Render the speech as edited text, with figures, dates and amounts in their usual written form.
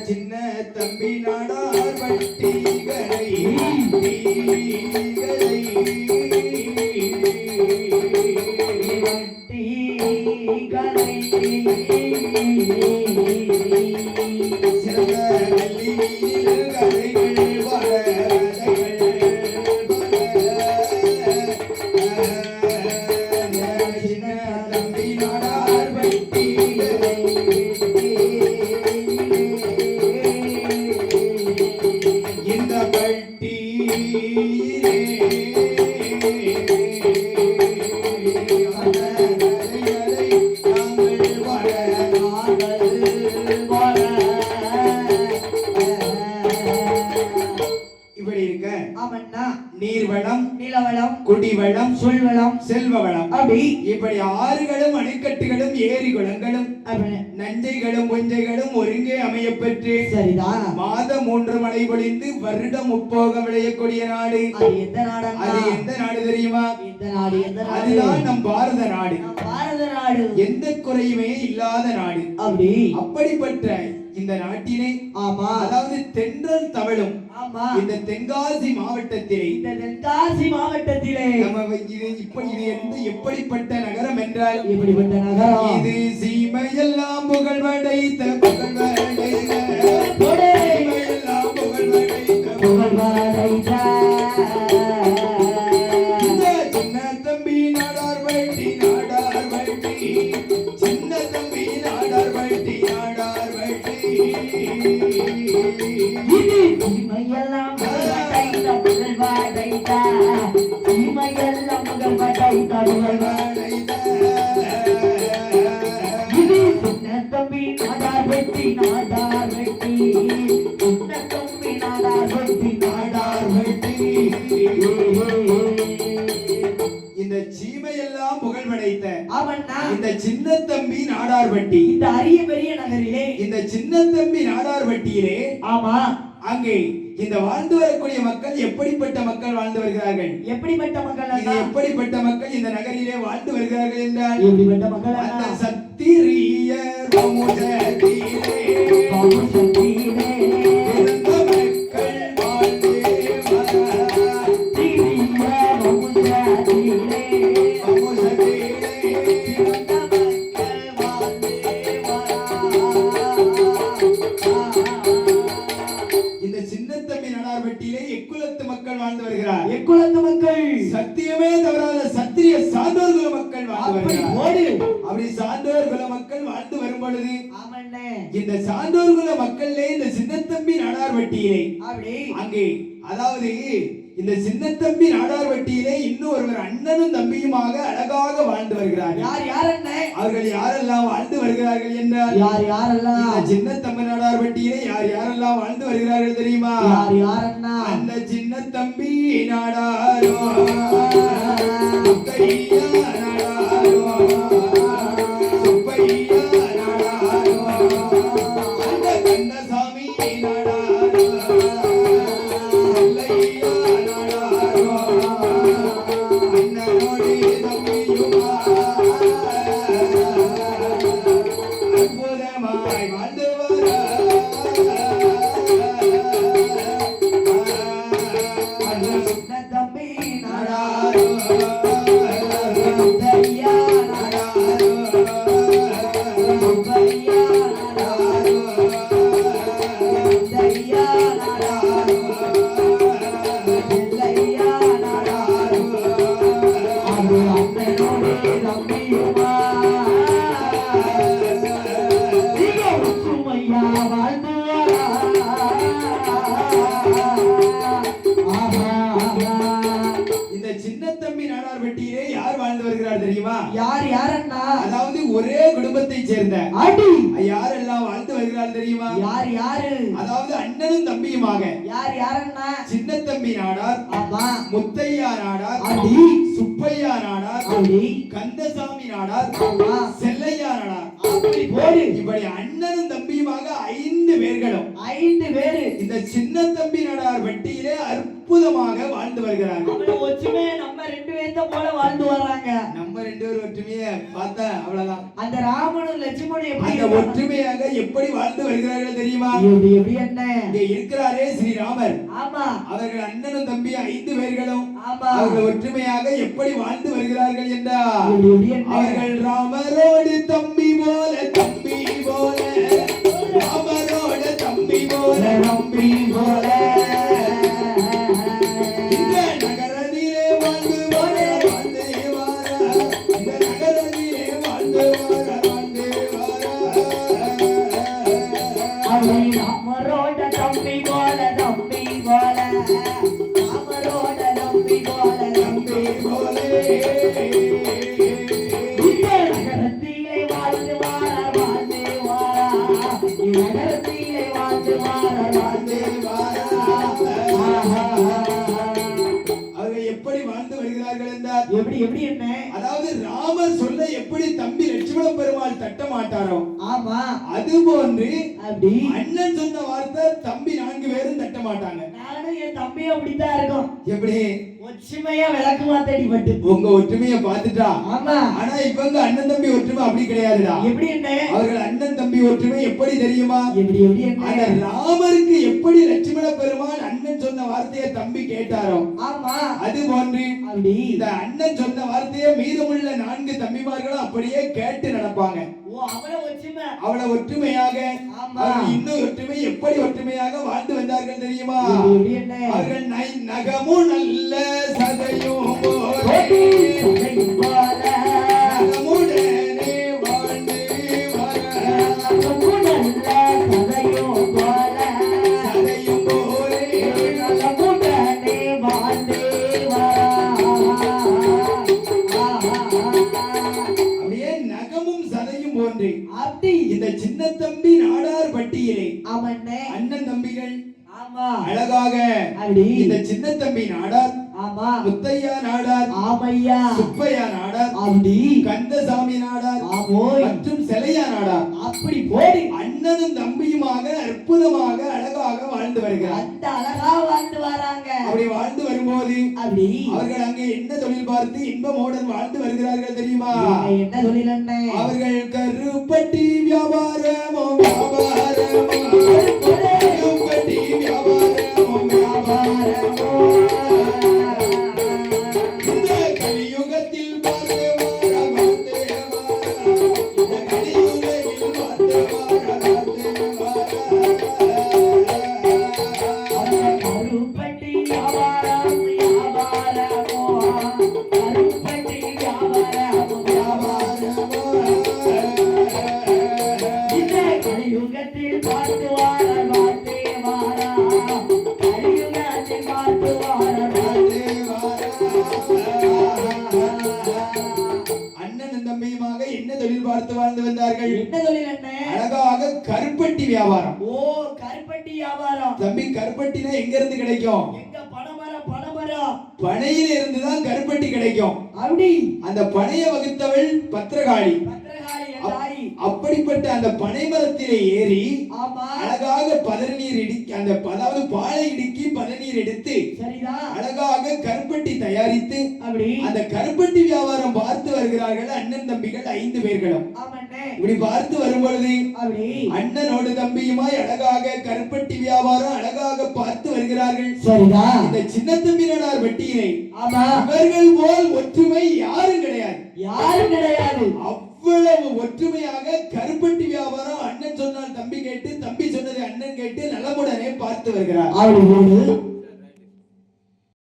சின்ன தம்பி நாடார் வட்டிகளை நீர்வளம், நிலவளம், குடிவளம், சொல்வளம், செல்வவளம் அப்படி இப்படி ஆறுகளும் அணைக்கட்டுகளும் ஏரி குளங்களும் நஞ்சைகளும் புஞ்சைகளும் ஒருங்கே அமையப்பெற்று சரிதான் மாதம் 3 மழை பொழிந்து வருடம் முப்போகம் விளையக்கூடிய நாடு. அது எந்த நாடு? அது எந்த நாடு தெரியுமா? இந்த நாடு அதுதான் நம் பாரத நாடு. பாரத நாடு எந்த குறையுமே இல்லாத நாடு. அப்படி அப்படிப்பட்ட இந்த நாட்டினை ஆமா அதாவது தென்றல் தவழும் ஆமா இந்த தென்காசி மாவட்டத்திலே நம்ம இது இப்ப இது எப்படிப்பட்ட நகரம் என்றால் எப்படிப்பட்ட நகரம் இது சீமையெல்லாம் புகழ்வடைத்த சின்ன தம்பி நாடார் வட்டி சின்ன தம்பி நாடார் வட்டி இந்த சீமையெல்லாம் புகழ் படைத்த இந்த சின்ன தம்பி நாடார்பட்டி இந்த அரிய பெரிய நகரிலே இந்த சின்ன தம்பி நாடார்பட்டியிலே ஆமா அங்கே இந்த வாழ்ந்து வரக்கூடிய மக்கள் எப்படிப்பட்ட மக்கள் வாழ்ந்து வருகிறார்கள்? எப்படிப்பட்ட மக்கள்? எப்படிப்பட்ட மக்கள் இந்த நகரிலே வாழ்ந்து வருகிறார்கள் என்றால் எப்படிப்பட்ட மக்கள்? அந்த சத்திரிய எக்குலத்து மக்கள் சத்தியமே தவறாத சத்திரிய சான்றோர் குல மக்கள் அப்படி சான்றோர் குல மக்கள் வாழ்ந்து வரும் பொழுது இந்த சான்றோர் குல மக்களே இந்த சின்னத்தம்பி நாடார்பட்டியிலே அங்கே அதாவது இந்த சின்னத்தம்பி நாடார்பட்டியிலே இன்னும் ஒருவர் அண்ணனும் தம்பியுமாக அழகாக வாழ்ந்து வருகிறார். யார் அண்ணன்? அவர்கள் யாரெல்லாம் வாழ்ந்து வருகிறார்கள் என்றால் யாரெல்லாம் சின்னத்தம்பி நாடார்பட்டியிலே யாரெல்லாம் வாழ்ந்து வருகிறார்கள் தெரியுமா? யார் அண்ணா? அந்த சின்னத்தம்பி நாடாரோ கையா நாடாரோ சுப்பையா நாடாரோ அந்த கண்ணசாமி நாடாரோ செல்லையா நாடாரோ அண்ணனோடி தம்பியுமா அற்புதமாய் வாழ்ந்து வர தம்பி நாடாரோ யாரன்னா அதாவது ஒரே குடும்பத்தை சேர்ந்த யாரெல்லாம் வாழ்ந்து வருகிறார் தெரியுமா? யாரு அதாவது அண்ணனும் தம்பியுமாக யாரன்னா சின்ன தம்பி நாடார் முத்தையா நாடார் சுப்பையா நாடார் கந்தசாமி நாடார் செல்லையா நாடார் போடு. இப்படி அண்ணனும் தம்பியுமாக 5 பேர்களும் 5 பேரு இந்த சின்ன தம்பி நடார் வட்டியிலே அற்புதமாக வாழ்ந்து வருகிறார்கள். அவ்வளவு ஒற்றுமையா நம்ம 2 பேர்த்த போல வாழ்ந்து வராங்க. நம்ம 2 பேரும் ஒற்றுமையை பார்த்தா அவ்வளவுதான். அந்த ராமனும் லட்சுமணனும் எப்படி அந்த ஒற்றுமையாக எப்படி வாழ்ந்து வருகிறார்கள் தெரியுமா? எப்படி என்ன இங்க இருக்கிறாரே ஸ்ரீராமர். ஆமா. அவர்கள் அண்ணனும் தம்பி 5 பேர்களும் ஆமா. அவர்கள் ஒற்றுமையாக எப்படி வாழ்ந்து வருகிறார்கள் என்றால் அவர்கள் ராமரோடு தம்பி போல தம்பி போல ராமரோடு தம்பி போல தம்பி போல இந்த நகரத்திலே வாழ்ந்து வர வாழ்ந்து வர இந்த நகரத்திலே வாழ்ந்து வர வாழ்ந்து வர ராமரோட தம்பி போல தம்பி போல ராமரோட தம்பி போல தம்பி போல நகரத்திலே வாழ்ந்து வார வாழ்ந்து வாரா நகரத்திலே வாழ்ந்து வார வாழ்ந்து அவர்கள் எப்படி வாழ்ந்து வருகிறார்கள் என்றால் எப்படி எப்படி என்ன அதாவது ராமர் சொல்ல எப்படி தம்பி லட்சுமண பெருமாள் தட்ட மாட்டாரோ ஆமா அது போன்று அப்படி அண்ணன் சொன்ன வார்த்தை தம்பி 4 பேரும் தட்ட மாட்டாங்க. நானும் என் தம்பியும் அப்படித்தான் இருக்கோம். எப்படி ஒற்றுமையா விளக்கு மாத்தடி பட்டு உங்க ஒற்றுமையை பார்த்துட்டா. ஆமா. ஆனா இவங்க அண்ணன் தம்பி ஒற்றுமை அப்படி கிடையாதுடா. எப்படி என்ன அவர்கள் அண்ணன் தம்பி ஒற்றுமை எப்படி தெரியுமா? எப்படி எப்படி என்ன அந்த ராமருக்கு எப்படி லட்சுமண பெருமாள் அண்ணன் சொன்ன வார்த்தையை தம்பி கேட்டாரோ ஆமா அது போன்று அப்படி இந்த அண்ணன் சொன்ன வார்த்தையை மீதமுள்ள 4 தம்பிமார்களும் அப்படியே கேட்டு நடப்பாங்க. ஓ அவ்வளவு ஒற்றுமை அவ்வளவு ஒற்றுமையாக ஆமா. அவர்கள் இன்னும் ஒற்றுமை எப்படி ஒற்றுமையாக வாழ்ந்து வந்தார்கள் தெரியுமா? எப்படி என்ன அவர்கள் நகமும் நல்ல சதையும் போல நகமுடனே வாழ்ந்து வர நல்ல சதையும் போல சதையும் போலே நகமுடனே வாழ்ந்து அப்படியே நகமும் சதையும் போன்று அப்படி இந்த சின்ன தம்பி நாடார் பட்டியலை ஆமண்ணே அண்ணன் தம்பிகள் ஆமா அழகாக அப்படி இந்த சின்ன தம்பி நாடார் ஆமா முத்தையா நாடார் ஆமையா சுப்பையா நாடார் அப்படி கந்தசாமி நாடார் ஆமோய் மற்றும் செலையா நாடார் அப்படி போடு அண்ணனும் தம்பியுமாக அற்புதமாக அழகாக வாழ்ந்து வருகிறார். அந்த அழகா வாழ்ந்து வராங்க. அப்படி வாழ்ந்து வரும்போது அப்படி அவர்கள் அங்கே என்ன தொழில் பார்த்து இன்பமோடன் வாழ்ந்து வருகிறார்கள் தெரியுமா? என்ன தொழில் என்ன அவர்கள் கருப்பட்டி வியாபாரமோ வியாபாரமோ கருப்பட்டி வியாபாரமோ வியாபாரமோ இந்த கலியுகத்தில் பார்த்து வார வாழ்ந்து இந்த கலியுகத்தில் பார்த்து வார கருப்பட்டி வியாபாரம் வியாபாரமோ கருப்பட்டி வியாபாரம் வியாபாரமோ இந்த கலியுகத்தில் பார்த்து வார வாழ்ந்து வாரா கலியுகத்தில் பார்த்து வார வாழ்ந்து அண்ணன் தம்பியுமாக என்ன தொழில் பார்த்து வாழ்ந்து வந்தார்கள்? என்ன தொழில் என்ன அழகாக கருப்பட்டி வியாபாரம். ஓ கருப்பட்டி வியாபாரம். தம்பி கருப்பட்டினா எங்க இருந்து கிடைக்கும்? எங்க பனமரம் பனையில இருந்து தான் கருப்பட்டி கிடைக்கும். அப்படி அந்த பனையை வகுத்தவள் பத்திரகாளி. அப்படிப்பட்ட அந்த பனை மரத்திலே ஏறி அழகாக பதநீர் இடிக்க அந்த அதாவது பாலை இடுக்கி பதநீர் எடுத்து அழகாக கருப்பட்டி தயாரித்து அப்படி அந்த கருப்பட்டி வியாபாரம் பார்த்து வருகிறார்கள் அண்ணன் தம்பிகள் 5 பேர்களும். இப்படி பார்த்து வரும்பொழுது அண்ணனோடு தம்பியுமாய் அழகாக கருப்பட்டி வியாபாரம் அழகாக பார்த்து வருகிறார்கள். இந்த சின்ன தம்பி நாடார் வெட்டியினை இவர்கள் போல் ஒற்றுமை யாரும் கிடையாது. அவ்வளவு ஒற்றுமையாக கருப்பட்டி வியாபாரம் அண்ணன் சொன்னால் தம்பி கேட்டு தம்பி சொன்னதை அண்ணன் கேட்டு நலமுடனே பார்த்து வருகிறார்.